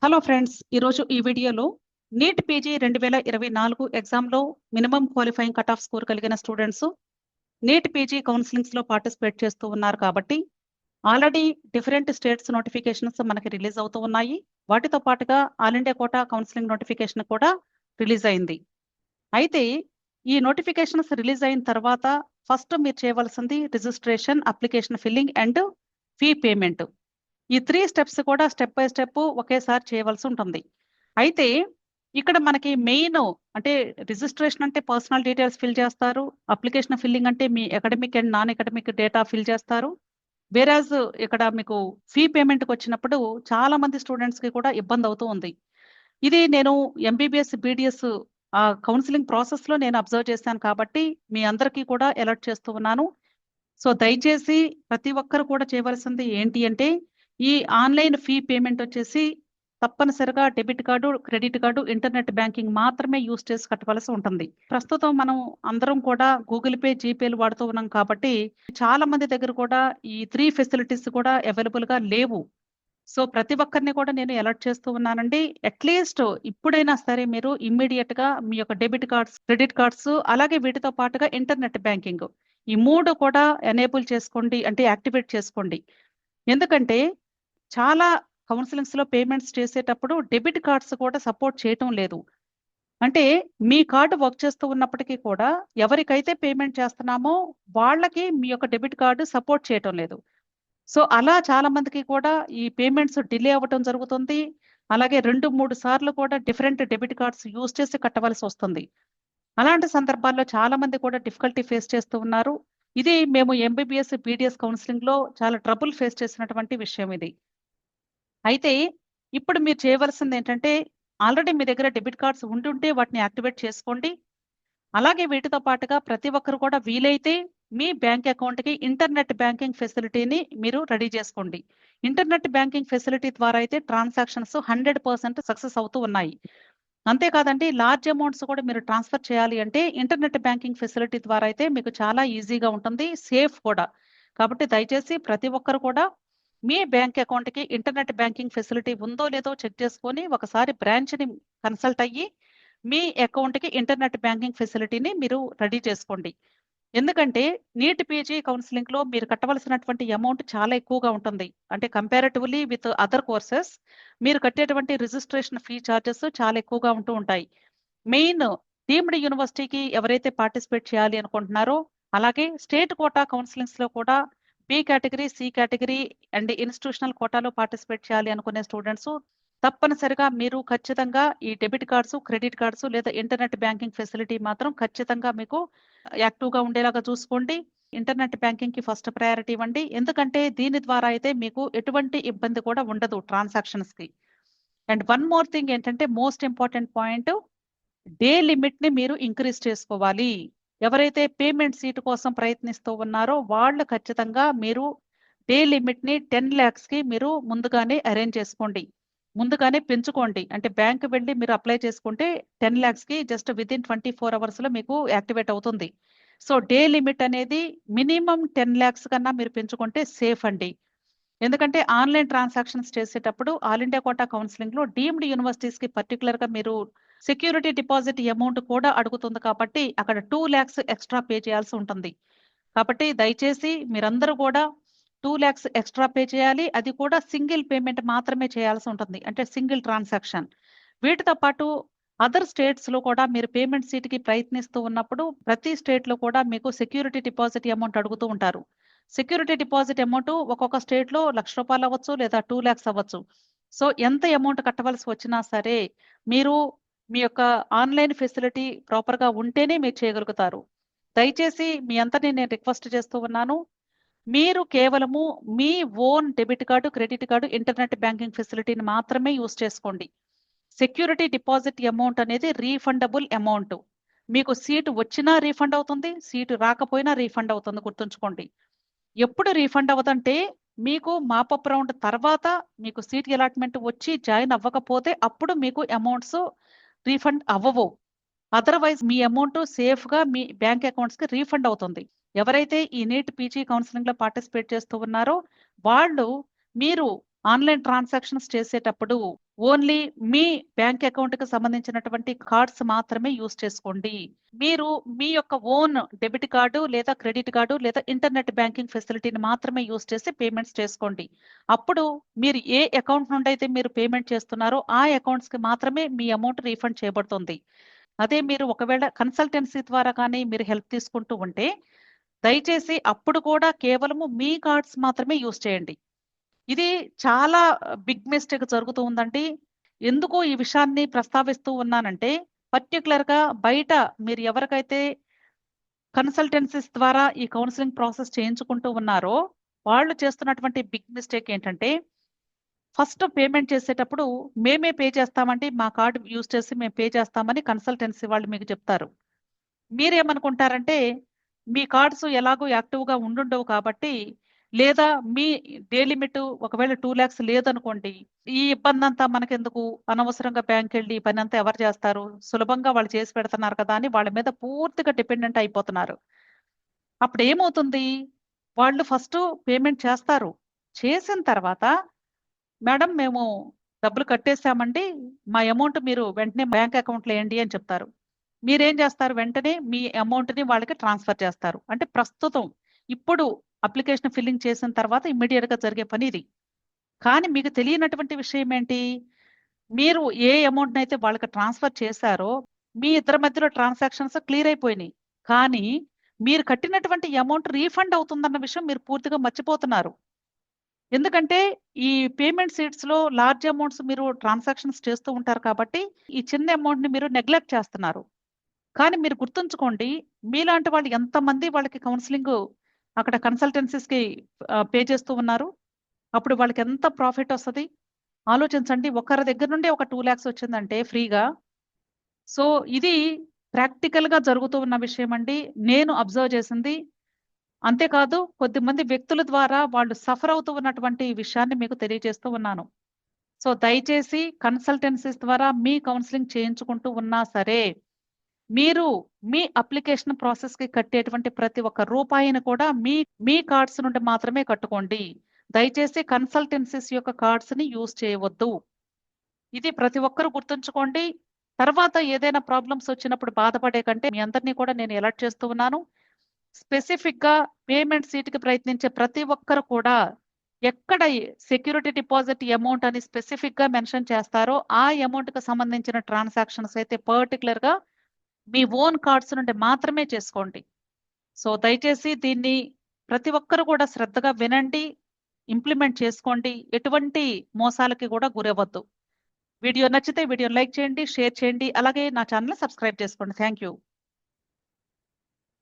Hello friends, ఈరోజు ఈ వీడియోలో నీట్ పీజీ 2024 ఎగ్జామ్లో minimum qualifying cut off score కలిగిన స్టూడెంట్స్ నీట్ పీజీ కౌన్సిలింగ్స్లో పార్టిసిపేట్ చేస్తూ ఉన్నారు కాబట్టి ఆల్రెడీ డిఫరెంట్ స్టేట్స్ నోటిఫికేషన్స్ మనకి రిలీజ్ అవుతూ ఉన్నాయి. వాటితో పాటుగా all India quota counselling notification కూడా రిలీజ్ అయింది. అయితే ఈ నోటిఫికేషన్స్ రిలీజ్ అయిన తర్వాత ఫస్ట్ మీరు చేయవలసింది registration, application filling and fee payment. ఈ 3 స్టెప్స్ కూడా స్టెప్ బై స్టెప్ ఒకేసారి చేయవలసి ఉంటుంది. అయితే ఇక్కడ మనకి మెయిన్ అంటే రిజిస్ట్రేషన్ అంటే పర్సనల్ డీటెయిల్స్ ఫిల్ చేస్తారు. అప్లికేషన్ ఫిల్లింగ్ అంటే మీ academic and non academic data fill చేస్తారు. వేరాజ్ ఇక్కడ మీకు ఫీ పేమెంట్కి వచ్చినప్పుడు చాలా మంది స్టూడెంట్స్కి కూడా ఇబ్బంది అవుతూ ఉంది. ఇది నేను ఎంబీబీఎస్ బీడిఎస్ కౌన్సిలింగ్ ప్రాసెస్లో నేను అబ్జర్వ్ చేశాను కాబట్టి మీ అందరికీ కూడా అలర్ట్ చేస్తూ ఉన్నాను. సో దయచేసి ప్రతి ఒక్కరు కూడా చేయవలసింది ఏంటి అంటే ఈ ఆన్లైన్ ఫీ పేమెంట్ వచ్చేసి తప్పనిసరిగా debit card, credit card, internet banking మాత్రమే యూస్ చేసి కట్టవలసి ఉంటుంది. ప్రస్తుతం మనం అందరం కూడా గూగుల్ పే, జీపేలు వాడుతూ ఉన్నాం కాబట్టి చాలా మంది దగ్గర కూడా ఈ 3 ఫెసిలిటీస్ కూడా అవైలబుల్ గా లేవు. సో ప్రతి ఒక్కరిని కూడా నేను అలర్ట్ చేస్తూ ఉన్నానండి. అట్లీస్ట్ ఇప్పుడైనా సరే మీరు ఇమ్మీడియట్ గా మీ యొక్క డెబిట్ కార్డ్స్, క్రెడిట్ కార్డ్స్ అలాగే వీటితో పాటుగా ఇంటర్నెట్ బ్యాంకింగ్ ఈ 3 కూడా ఎనేబుల్ చేసుకోండి, అంటే యాక్టివేట్ చేసుకోండి. ఎందుకంటే చాలా కౌన్సిలింగ్స్ లో పేమెంట్స్ చేసేటప్పుడు డెబిట్ కార్డ్స్ కూడా సపోర్ట్ చేయటం లేదు. అంటే మీ కార్డు వర్క్ చేస్తూ ఉన్నప్పటికీ కూడా ఎవరికైతే పేమెంట్ చేస్తున్నామో వాళ్ళకి మీ యొక్క డెబిట్ కార్డు సపోర్ట్ చేయటం లేదు. సో అలా చాలా మందికి కూడా ఈ పేమెంట్స్ డిలే అవ్వటం జరుగుతుంది. అలాగే 2-3 సార్లు కూడా డిఫరెంట్ డెబిట్ కార్డ్స్ యూజ్ చేసి కట్టవలసి వస్తుంది. అలాంటి సందర్భాల్లో చాలా మంది కూడా డిఫికల్టీ ఫేస్ చేస్తూ ఉన్నారు. ఇది మేము ఎంబీబీఎస్ బీడిఎస్ కౌన్సిలింగ్ లో చాలా ట్రబుల్ ఫేస్ చేసినటువంటి విషయం ఇది. అయితే ఇప్పుడు మీరు చేయవలసింది ఏంటంటే ఆల్రెడీ మీ దగ్గర డెబిట్ కార్డ్స్ ఉంటుంటే వాటిని యాక్టివేట్ చేసుకోండి. అలాగే వీటితో పాటుగా ప్రతి ఒక్కరు కూడా వీలైతే మీ బ్యాంక్ అకౌంట్కి ఇంటర్నెట్ బ్యాంకింగ్ ఫెసిలిటీని మీరు రెడీ చేసుకోండి. ఇంటర్నెట్ బ్యాంకింగ్ ఫెసిలిటీ ద్వారా అయితే ట్రాన్సాక్షన్స్ 100% సక్సెస్ అవుతూ ఉన్నాయి. అంతేకాదండి, లార్జ్ అమౌంట్స్ కూడా మీరు ట్రాన్స్ఫర్ చేయాలి అంటే ఇంటర్నెట్ బ్యాంకింగ్ ఫెసిలిటీ ద్వారా అయితే మీకు చాలా ఈజీగా ఉంటుంది, సేఫ్ కూడా. కాబట్టి దయచేసి ప్రతి ఒక్కరు కూడా మీ బ్యాంక్ అకౌంట్కి ఇంటర్నెట్ బ్యాంకింగ్ ఫెసిలిటీ ఉందో లేదో చెక్ చేసుకొని ఒకసారి బ్రాంచ్ని కన్సల్ట్ అయ్యి మీ అకౌంట్కి ఇంటర్నెట్ బ్యాంకింగ్ ఫెసిలిటీని మీరు రెడీ చేసుకోండి. ఎందుకంటే నీట్ పీజీ కౌన్సిలింగ్ లో మీరు కట్టవలసినటువంటి అమౌంట్ చాలా ఎక్కువగా ఉంటుంది. అంటే కంపారిటివ్లీ విత్ అదర్ కోర్సెస్ మీరు కట్టేటువంటి రిజిస్ట్రేషన్ ఫీ చార్జెస్ చాలా ఎక్కువగా ఉంటూ ఉంటాయి. మెయిన్ డీమ్డ్ యూనివర్సిటీకి ఎవరైతే పార్టిసిపేట్ చేయాలి అనుకుంటున్నారో అలాగే స్టేట్ కోటా కౌన్సిలింగ్స్ లో కూడా B category, C category and institutional కోటాలో పార్టిసిపేట్ చేయాలి అనుకునే స్టూడెంట్స్ తప్పనిసరిగా మీరు ఖచ్చితంగా ఈ డెబిట్ కార్డ్స్, క్రెడిట్ కార్డ్స్ లేదా ఇంటర్నెట్ బ్యాంకింగ్ ఫెసిలిటీ మాత్రం ఖచ్చితంగా మీకు యాక్టివ్గా ఉండేలాగా చూసుకోండి. ఇంటర్నెట్ బ్యాంకింగ్ కి ఫస్ట్ ప్రయారిటీ ఇవ్వండి. ఎందుకంటే దీని ద్వారా అయితే మీకు ఎటువంటి ఇబ్బంది కూడా ఉండదు ట్రాన్సాక్షన్స్ కి. అండ్ వన్ మోర్ థింగ్ ఏంటంటే most important point, day limit ని మీరు ఇంక్రీజ్ చేసుకోవాలి. ఎవరైతే పేమెంట్ సీట్ కోసం ప్రయత్నిస్తూ ఉన్నారో వాళ్ళు ఖచ్చితంగా మీరు డే లిమిట్ ని 10 lakhs కి మీరు ముందుగానే అరేంజ్ చేసుకోండి, ముందుగానే పెంచుకోండి. అంటే బ్యాంక్ వెళ్ళి మీరు అప్లై చేసుకుంటే 10 lakhs కి జస్ట్ వితిన్ 24 hours లో మీకు యాక్టివేట్ అవుతుంది. సో డే లిమిట్ అనేది మినిమం 10 lakhs కన్నా మీరు పెంచుకుంటే సేఫ్ అండి. ఎందుకంటే ఆన్లైన్ ట్రాన్సాక్షన్స్ చేసేటప్పుడు ఆల్ ఇండియా కోటా కౌన్సిలింగ్ లో డీమ్డ్ యూనివర్సిటీస్ కి పర్టికులర్ గా మీరు సెక్యూరిటీ డిపాజిట్ అమౌంట్ కూడా అడుగుతుంది కాబట్టి అక్కడ 2 lakhs ఎక్స్ట్రా పే చేయాల్సి ఉంటుంది. కాబట్టి దయచేసి మీరందరూ కూడా 2 lakhs ఎక్స్ట్రా పే చేయాలి. అది కూడా సింగిల్ పేమెంట్ మాత్రమే చేయాల్సి ఉంటుంది, అంటే సింగిల్ ట్రాన్సాక్షన్. వీటితో పాటు అదర్ స్టేట్స్ లో కూడా మీరు పేమెంట్ సీట్ కి ప్రయత్నిస్తూ ఉన్నప్పుడు ప్రతి స్టేట్ లో కూడా మీకు సెక్యూరిటీ డిపాజిట్ అమౌంట్ అడుగుతూ ఉంటారు. సెక్యూరిటీ డిపాజిట్ అమౌంట్ ఒక్కొక్క స్టేట్ లో ₹1,00,000 అవ్వచ్చు లేదా 2 lakhs అవ్వచ్చు. సో ఎంత అమౌంట్ కట్టవలసి వచ్చినా సరే మీరు మీ యొక్క ఆన్లైన్ ఫెసిలిటీ ప్రాపర్ గా ఉంటేనే మీరు చేయగలుగుతారు. దయచేసి మీ అందరినీ నేను రిక్వెస్ట్ చేస్తూ ఉన్నాను, మీరు కేవలము మీ own debit card, credit card, internet banking ఫెసిలిటీని మాత్రమే యూస్ చేసుకోండి. సెక్యూరిటీ డిపాజిట్ అమౌంట్ అనేది రీఫండబుల్ అమౌంట్. మీకు సీటు వచ్చినా రీఫండ్ అవుతుంది, సీటు రాకపోయినా రీఫండ్ అవుతుంది, గుర్తుంచుకోండి. ఎప్పుడు రీఫండ్ అవ్వదంటే మీకు మాపప్ రౌండ్ తర్వాత మీకు సీట్ అలాట్మెంట్ వచ్చి జాయిన్ అవ్వకపోతే అప్పుడు మీకు అమౌంట్స్ రీఫండ్ అవ్వవు. అదర్వైజ్ మీ అమౌంట్ సేఫ్ గా మీ బ్యాంక్ అకౌంట్స్ కి రీఫండ్ అవుతుంది. ఎవరైతే ఈ నీట్ పీజీ కౌన్సిలింగ్ లో పార్టిసిపేట్ చేస్తూ ఉన్నారో వాళ్ళు మీరు ఆన్‌లైన్ ట్రాన్సాక్షన్స్ చేసేటప్పుడు ఓన్లీ మీ బ్యాంక్ అకౌంట్‌కి సంబంధించినటువంటి కార్డ్స్ మాత్రమే యూజ్ చేసుకోండి. మీరు మీ యొక్క ఓన్ డెబిట్ కార్డు లేదా క్రెడిట్ కార్డు లేదా ఇంటర్నెట్ బ్యాంకింగ్ ఫెసిలిటీని మాత్రమే యూజ్ చేసి పేమెంట్స్ చేసుకోండి. అప్పుడు మీరు ఏ అకౌంట్ నుండైతే మీరు పేమెంట్ చేస్తున్నారో ఆ అకౌంట్స్‌కి మాత్రమే మీ అమౌంట్ రీఫండ్ చేయబడుతుంది. అదే మీరు ఒకవేళ కన్సల్టెన్సీ ద్వారా కానీ మీరు హెల్ప్ తీసుకుంటూ ఉంటే, దయచేసి అప్పుడు కూడా కేవలము మీ కార్డ్స్ మాత్రమే యూజ్ చేయండి. ఇది చాలా బిగ్ మిస్టేక్ జరుగుతూ ఉందండి. ఎందుకు ఈ విషయాన్ని ప్రస్తావిస్తూ ఉన్నానంటే, పర్టిక్యులర్‌గా బయట మీరు ఎవరికైతే కన్సల్టెన్సీస్ ద్వారా ఈ కౌన్సెలింగ్ ప్రాసెస్ చేయించుకుంటూ ఉన్నారో, వాళ్ళు చేస్తున్నటువంటి బిగ్ మిస్టేక్ ఏంటంటే, ఫస్ట్ పేమెంట్ చేసేటప్పుడు మేమే పే చేస్తామండి. మా కార్డ్ యూజ్ చేసి మేము పే చేస్తామని కన్సల్టెన్సీ వాళ్ళు మీకు చెప్తారు. మీరేమనుకుంటారంటే, మీ కార్డ్స్ ఎలాగో యాక్టివ్‌గా ఉండుండవు కాబట్టి, లేదా మీ డే లిమిట్ ఒకవేళ 2,00,000 లేదనుకోండి, ఈ ఇబ్బందంతా మనకెందుకు? అనవసరంగా బ్యాంక్‌కెళ్ళి ఈ పనంతా ఎవరు చేస్తారు? సులభంగా వాళ్ళు చేసి పెడుతున్నారు కదా! అని వాళ్ళ మీద పూర్తిగా డిపెండెంట్ అయిపోతున్నారు. అప్పుడేమవుతుంది? వాళ్ళు ఫస్టు పేమెంట్ చేస్తారు. చేసిన తర్వాత, మేడం మేము డబ్బులు కట్టేసామండి. మా అమౌంట్ మీరు వెంటనే బ్యాంక్ అకౌంట్‌లో ఎయండి అని చెప్తారు. మీరేం చేస్తారు? వెంటనే మీ అమౌంట్‌ని వాళ్ళకి ట్రాన్స్‌ఫర్ చేస్తారు. అంటే ప్రస్తుతం ఇప్పుడు అప్లికేషన్ ఫిల్లింగ్ చేసిన తర్వాత ఇమ్మీడియేట్‌గా జరిగే పని ఇది. కానీ మీకు తెలియనటువంటి విషయం ఏంటి? మీరు ఏ అమౌంట్‌నైతే వాళ్ళకి ట్రాన్స్‌ఫర్ చేశారో, మీ ఇద్దరి మధ్యలో ట్రాన్సాక్షన్స్ క్లియర్ అయిపోయినాయి. కానీ మీరు కట్టినటువంటి అమౌంట్ రీఫండ్ అవుతుందన్న విషయం మీరు పూర్తిగా మర్చిపోతున్నారు. ఎందుకంటే ఈ పేమెంట్ సీట్స్‌లో లార్జ్ అమౌంట్స్ మీరు ట్రాన్సాక్షన్స్ చేస్తూ ఉంటారు కాబట్టి, ఈ చిన్న అమౌంట్‌ని మీరు నెగ్లెక్ట్ చేస్తున్నారు. కానీ మీరు గుర్తుంచుకోండి, మీలాంటి వాళ్ళు ఎంతమంది వాళ్ళకి కౌన్సెలింగు అక్కడ కన్సల్టెన్సీస్‌కి పే చేస్తూ ఉన్నారు. అప్పుడు వాళ్ళకెంత ప్రాఫిట్ ఒస్తది? ఆలోచించండి. ఒకరి దగ్గర నుండి ఒక 2,00,000 వచ్చిందంటే ఫ్రీగా. సో, ఇది ప్రాక్టికల్‌గా జరుగుతూ ఉన్న విషయమండి. నేను అబ్జర్వ్ చేసింది. అంతేకాదు కొద్దిమంది వ్యక్తుల ద్వారా వాళ్ళు సఫర్ అవుతూ ఉన్నటువంటి విషయాన్ని మీకు తెలియజేస్తూ ఉన్నాను. సో, దయచేసి కన్సల్టెన్సీస్ ద్వారా మీ కౌన్సెలింగ్ చేయించుకుంటూ ఉన్నా సరే, మీరు మీ అప్లికేషన్ ప్రాసెస్‌కి కట్టేటువంటి ప్రతి ఒక్క రూపాయిని కూడా మీ కార్డ్స్ నుండి మాత్రమే కట్టుకోండి. దయచేసి కన్సల్టెన్సీస్ యొక్క కార్డ్స్‌ని యూజ్ చేయవద్దు. ఇది ప్రతి ఒక్కరు గుర్తుంచుకోండి. తర్వాత ఏదైనా ప్రాబ్లమ్స్ వచ్చినప్పుడు బాధపడే కంటే మీ అందరిని కూడా నేను అలర్ట్ చేస్తూ ఉన్నాను. స్పెసిఫిక్‌గా పేమెంట్ సీట్‌కి ప్రయత్నించే ప్రతి ఒక్కరు కూడా ఎక్కడ సెక్యూరిటీ డిపాజిట్ అమౌంట్ అని స్పెసిఫిక్‌గా మెన్షన్ చేస్తారో, ఆ అమౌంట్‌కి సంబంధించిన ట్రాన్సాక్షన్స్ అయితే పర్టిక్యులర్‌గా మీ ఓన్ కార్డ్స్ నుండి మాత్రమే చేసుకోండి. సో, దయచేసి దీన్ని ప్రతి ఒక్కరు కూడా శ్రద్ధగా వినండి. ఇంప్లిమెంట్ చేసుకోండి. ఎటువంటి మోసాలకి కూడా గురవ్వద్దు. వీడియో నచ్చితే వీడియోని లైక్ చేయండి, షేర్ చేయండి. అలాగే నా ఛానెల్‌ని సబ్స్క్రైబ్ చేసుకోండి. Thank you.